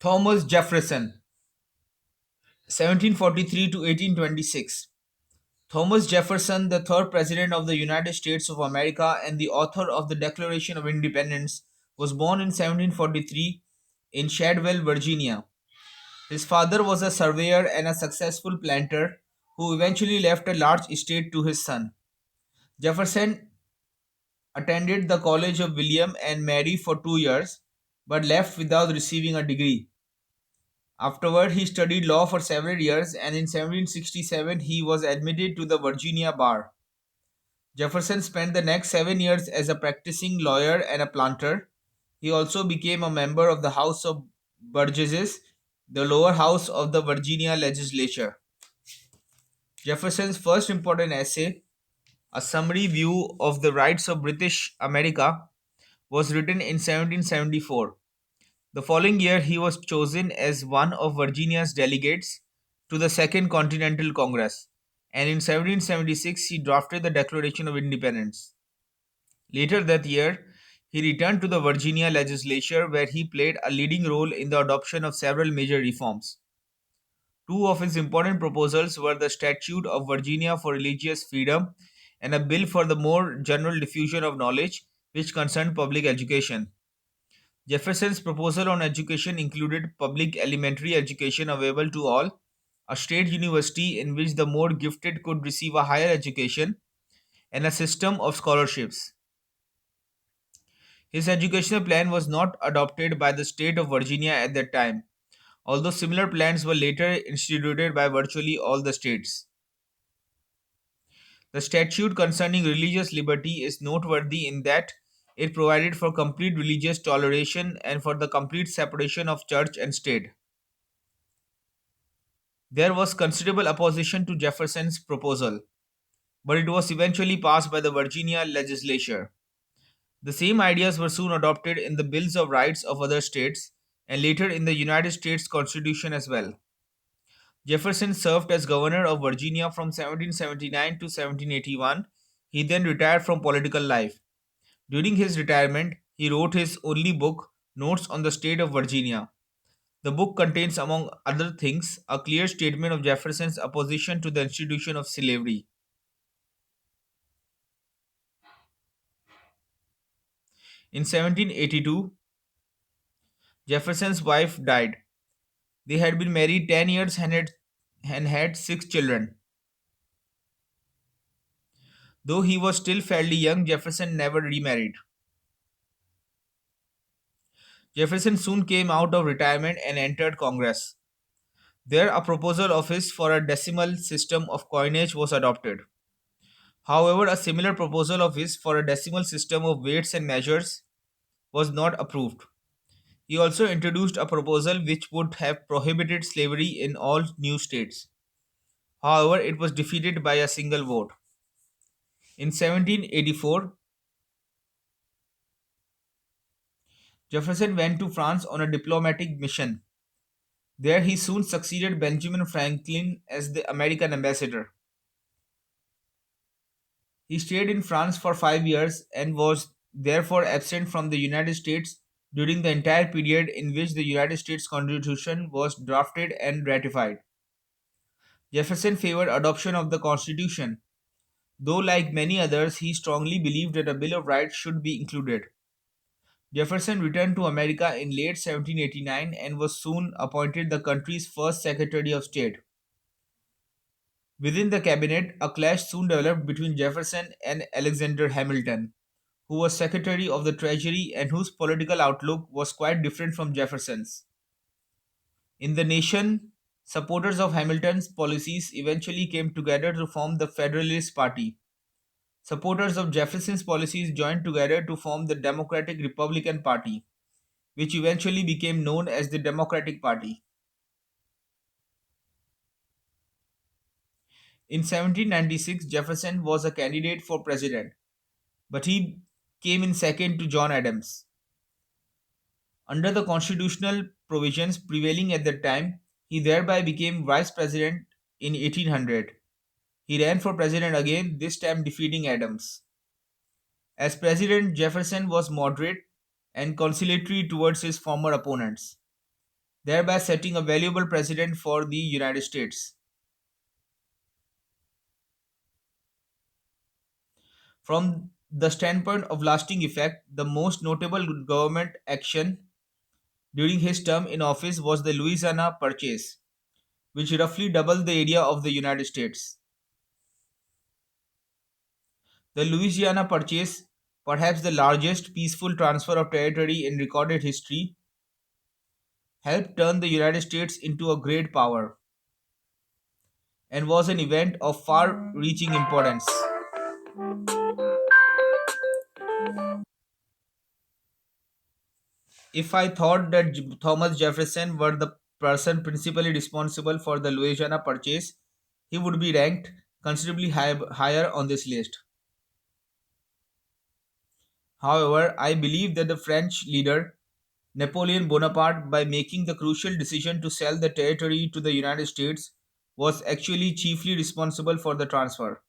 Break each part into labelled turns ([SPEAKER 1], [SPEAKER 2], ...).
[SPEAKER 1] Thomas Jefferson, 1743 to 1826. Thomas Jefferson, the third President of the United States of America and the author of the Declaration of Independence, was born in 1743 in Shadwell, Virginia. His father was a surveyor and a successful planter who eventually left a large estate to his son. Jefferson attended the College of William and Mary for 2 years, but left without receiving a degree. Afterward, he studied law for several years, and in 1767 he was admitted to the Virginia bar. Jefferson spent the next 7 years as a practicing lawyer and a planter. He also became a member of the House of Burgesses, the lower house of the Virginia legislature. Jefferson's first important essay, A Summary View of the Rights of British America, was written in 1774. The following year, he was chosen as one of Virginia's delegates to the Second Continental Congress, and in 1776 he drafted the Declaration of Independence. Later that year, he returned to the Virginia legislature where he played a leading role in the adoption of several major reforms. Two of his important proposals were the Statute of Virginia for Religious Freedom and a bill for the more general diffusion of knowledge, which concerned public education. Jefferson's proposal on education included public elementary education available to all, a state university in which the more gifted could receive a higher education, and a system of scholarships. His educational plan was not adopted by the state of Virginia at that time, although similar plans were later instituted by virtually all the states. The statute concerning religious liberty is noteworthy in that it provided for complete religious toleration and for the complete separation of church and state. There was considerable opposition to Jefferson's proposal, but it was eventually passed by the Virginia legislature. The same ideas were soon adopted in the Bills of Rights of other states and later in the United States Constitution as well. Jefferson served as governor of Virginia from 1779 to 1781. He then retired from political life. During his retirement, he wrote his only book, Notes on the State of Virginia. The book contains, among other things, a clear statement of Jefferson's opposition to the institution of slavery. In 1782, Jefferson's wife died. They had been married 10 years and had 6 children. Though he was still fairly young, Jefferson never remarried. Jefferson soon came out of retirement and entered Congress. There, a proposal of his for a decimal system of coinage was adopted. However, a similar proposal of his for a decimal system of weights and measures was not approved. He also introduced a proposal which would have prohibited slavery in all new states. However, it was defeated by a single vote. In 1784, Jefferson went to France on a diplomatic mission. There, he soon succeeded Benjamin Franklin as the American ambassador. He stayed in France for 5 years and was therefore absent from the United States during the entire period in which the United States Constitution was drafted and ratified. Jefferson favored adoption of the Constitution, though, like many others, he strongly believed that a Bill of Rights should be included. Jefferson returned to America in late 1789 and was soon appointed the country's first Secretary of State. Within the cabinet, a clash soon developed between Jefferson and Alexander Hamilton, who was Secretary of the Treasury and whose political outlook was quite different from Jefferson's. In the nation, supporters of Hamilton's policies eventually came together to form the Federalist Party. Supporters of Jefferson's policies joined together to form the Democratic Republican Party, which eventually became known as the Democratic Party. In 1796, Jefferson was a candidate for president, but he came in second to John Adams. Under the constitutional provisions prevailing at that time, he thereby became vice president in 1800. He ran for president again, this time defeating Adams. As president, Jefferson was moderate and conciliatory towards his former opponents. thereby setting a valuable precedent for the United States. From the standpoint of lasting effect, the most notable government action during his term in office was the Louisiana Purchase, which roughly doubled the area of the United States. The Louisiana Purchase, perhaps the largest peaceful transfer of territory in recorded history, helped turn the United States into a great power and was an event of far reaching importance. If I thought that Thomas Jefferson were the person principally responsible for the Louisiana Purchase, he would be ranked considerably higher on this list. However, I believe that the French leader Napoleon Bonaparte, by making the crucial decision to sell the territory to the United States, was actually chiefly responsible for the transfer.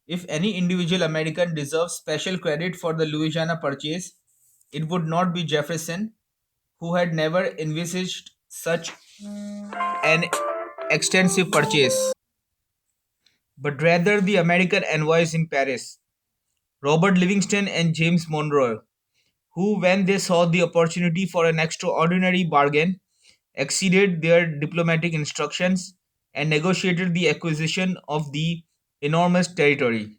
[SPEAKER 1] If any individual American deserves special credit for the Louisiana Purchase, it would not be Jefferson, who had never envisaged such an extensive purchase, but rather the American envoys in Paris, Robert Livingston and James Monroe, who, when they saw the opportunity for an extraordinary bargain, exceeded their diplomatic instructions and negotiated the acquisition of the enormous territory.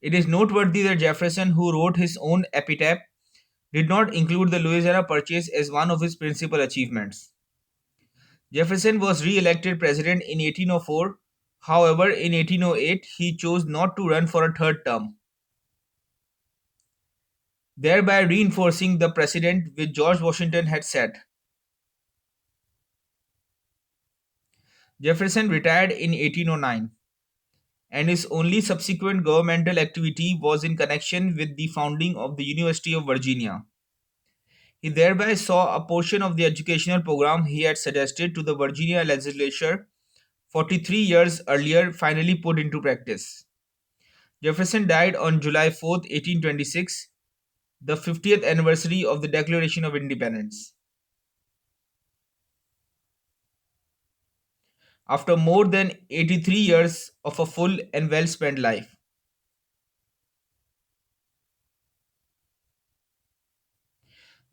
[SPEAKER 1] It is noteworthy that Jefferson, who wrote his own epitaph, did not include the Louisiana Purchase as one of his principal achievements. Jefferson was re elected president in 1804. However, in 1808, he chose not to run for a third term, thereby reinforcing the precedent which George Washington had set. Jefferson retired in 1809, and his only subsequent governmental activity was in connection with the founding of the University of Virginia. He thereby saw a portion of the educational program he had suggested to the Virginia legislature 43 years earlier finally put into practice. Jefferson died on July 4th, 1826, the 50th anniversary of the Declaration of Independence, after more than 83 years of a full and well spent life.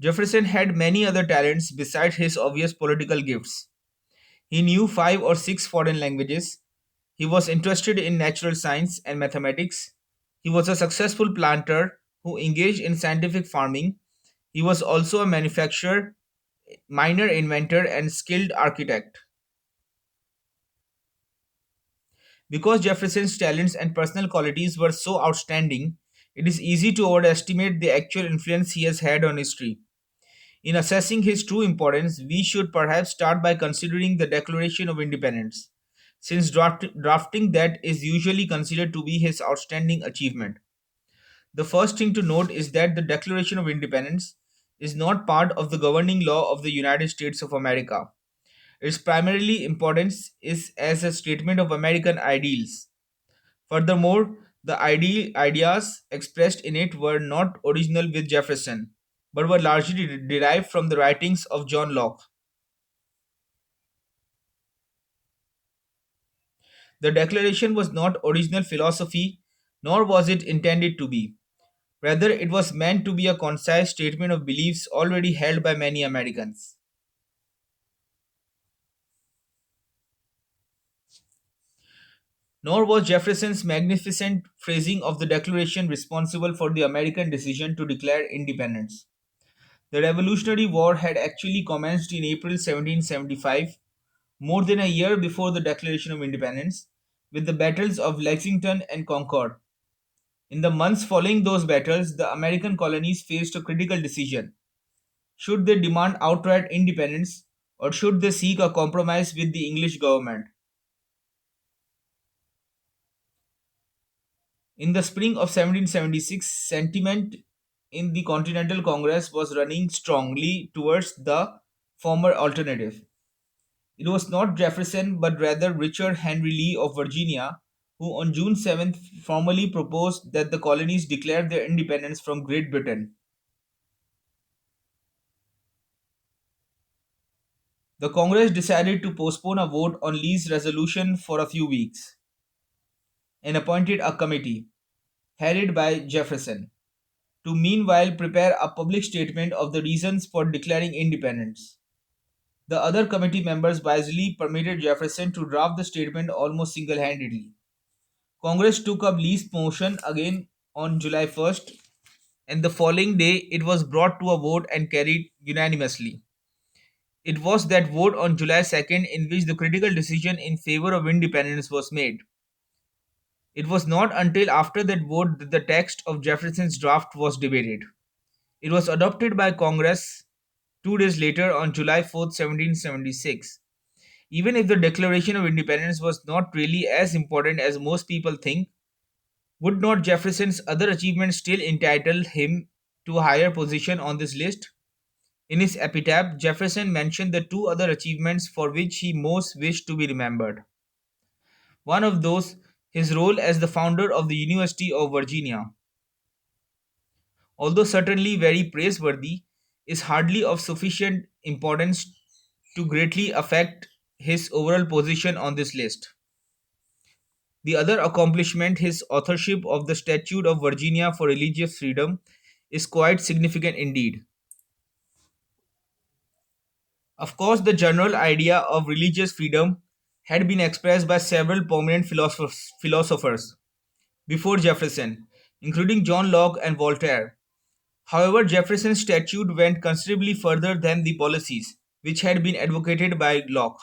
[SPEAKER 1] Jefferson had many other talents besides his obvious political gifts. He knew 5 or 6 foreign languages. He was interested in natural science and mathematics. He was a successful planter who engaged in scientific farming. He was also a manufacturer, minor inventor, and skilled architect. Because Jefferson's talents and personal qualities were so outstanding, it is easy to overestimate the actual influence he has had on history. In assessing his true importance, we should perhaps start by considering the Declaration of Independence, since drafting that is usually considered to be his outstanding achievement. The first thing to note is that the Declaration of Independence is not part of the governing law of the United States of America. Its primarily importance is as a statement of American ideals. Furthermore, the ideas expressed in it were not original with Jefferson, but were largely derived from the writings of John Locke. The Declaration was not original philosophy, nor was it intended to be. Rather, it was meant to be a concise statement of beliefs already held by many Americans. Nor was Jefferson's magnificent phrasing of the Declaration responsible for the American decision to declare independence. The Revolutionary War had actually commenced in April 1775, more than a year before the Declaration of Independence, with the battles of Lexington and Concord. In the months following those battles, the American colonies faced a critical decision. Should they demand outright independence, or should they seek a compromise with the English government? In the spring of 1776, sentiment in the Continental Congress was running strongly towards the former alternative. It was not Jefferson, but rather Richard Henry Lee of Virginia, who on June 7th formally proposed that the colonies declare their independence from Great Britain. The Congress decided to postpone a vote on Lee's resolution for a few weeks and appointed a committee, headed by Jefferson, to meanwhile prepare a public statement of the reasons for declaring independence. The other committee members wisely permitted Jefferson to draft the statement almost single handedly. Congress took up Lee's motion again on July 1st, and the following day it was brought to a vote and carried unanimously. It was that vote on July 2nd in which the critical decision in favor of independence was made. It was not until after that vote that the text of Jefferson's draft was debated. It was adopted by Congress 2 days later on July 4th, 1776. Even if the Declaration of Independence was not really as important as most people think, would not Jefferson's other achievements still entitle him to a higher position on this list? In his epitaph, Jefferson mentioned the two other achievements for which he most wished to be remembered. One of those, his role as the founder of the University of Virginia, although certainly very praiseworthy, is hardly of sufficient importance to greatly affect his overall position on this list. The other accomplishment, his authorship of the Statute of Virginia for Religious Freedom, is quite significant indeed. Of course, the general idea of religious freedom had been expressed by several prominent philosophers before Jefferson, including John Locke and Voltaire. However, Jefferson's statute went considerably further than the policies which had been advocated by Locke.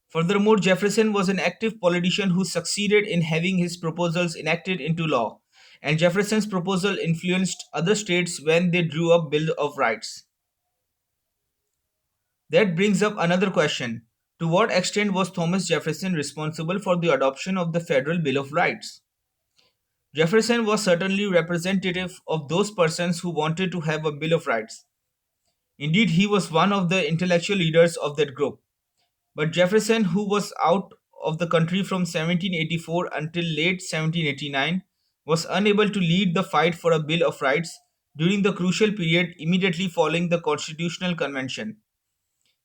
[SPEAKER 1] Furthermore, Jefferson was an active politician who succeeded in having his proposals enacted into law, and Jefferson's proposal influenced other states when they drew up Bill of Rights. That brings up another question. To what extent was Thomas Jefferson responsible for the adoption of the Federal Bill of Rights? Jefferson was certainly representative of those persons who wanted to have a Bill of Rights. Indeed, he was one of the intellectual leaders of that group. But Jefferson, who was out of the country from 1784 until late 1789, was unable to lead the fight for a Bill of Rights during the crucial period immediately following the Constitutional Convention.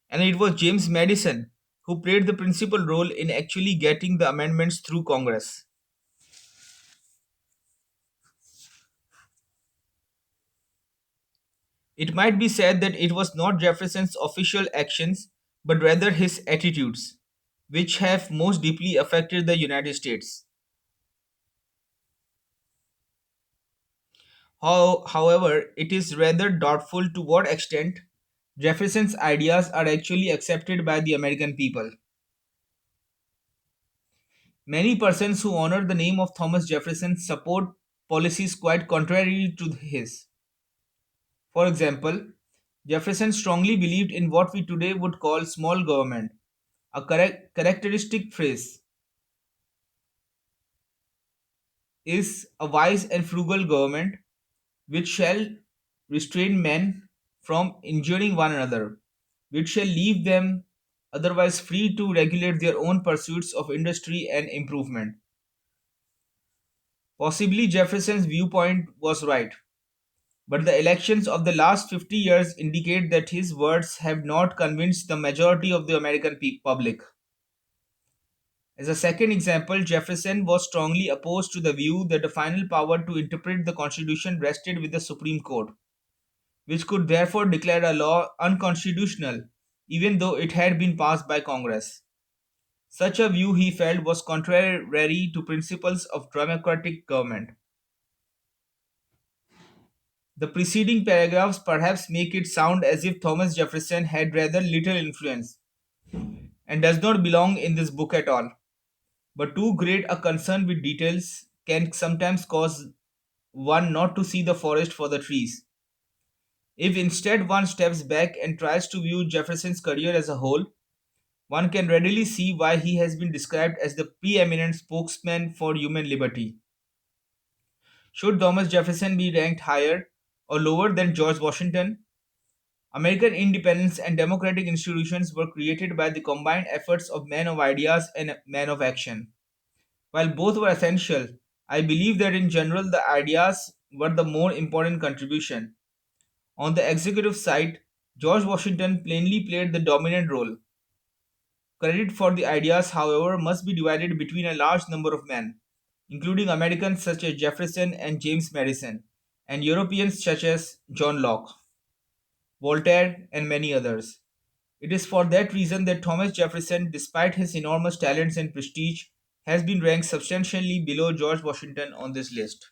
[SPEAKER 1] And it was James Madison who played the principal role in actually getting the amendments through Congress. It might be said that it was not Jefferson's official actions, but rather his attitudes, which have most deeply affected the United States. However, it is rather doubtful to what extent Jefferson's ideas are actually accepted by the American people. Many persons who honor the name of Thomas Jefferson support policies quite contrary to his. For example, Jefferson strongly believed in what we today would call small government, a characteristic phrase is a wise and frugal government which shall restrain men from injuring one another, which shall leave them otherwise free to regulate their own pursuits of industry and improvement. Possibly Jefferson's viewpoint was right, but the elections of the last 50 years indicate that his words have not convinced the majority of the American public. As a second example, Jefferson was strongly opposed to the view that the final power to interpret the Constitution rested with the Supreme Court, which could therefore declare a law unconstitutional even though it had been passed by Congress. Such a view, he felt, was contrary to principles of democratic government. The preceding paragraphs perhaps make it sound as if Thomas Jefferson had rather little influence and does not belong in this book at all. But too great a concern with details can sometimes cause one not to see the forest for the trees. If instead one steps back and tries to view Jefferson's career as a whole, one can readily see why he has been described as the preeminent spokesman for human liberty. Should Thomas Jefferson be ranked higher or lower than George Washington? American independence and democratic institutions were created by the combined efforts of men of ideas and men of action. While both were essential, I believe that in general the ideas were the more important contribution. On the executive side, George Washington plainly played the dominant role. Credit for the ideas, however, must be divided between a large number of men, including Americans such as Jefferson and James Madison, and Europeans such as John Locke, Voltaire, and many others. It is for that reason that Thomas Jefferson, despite his enormous talents and prestige, has been ranked substantially below George Washington on this list.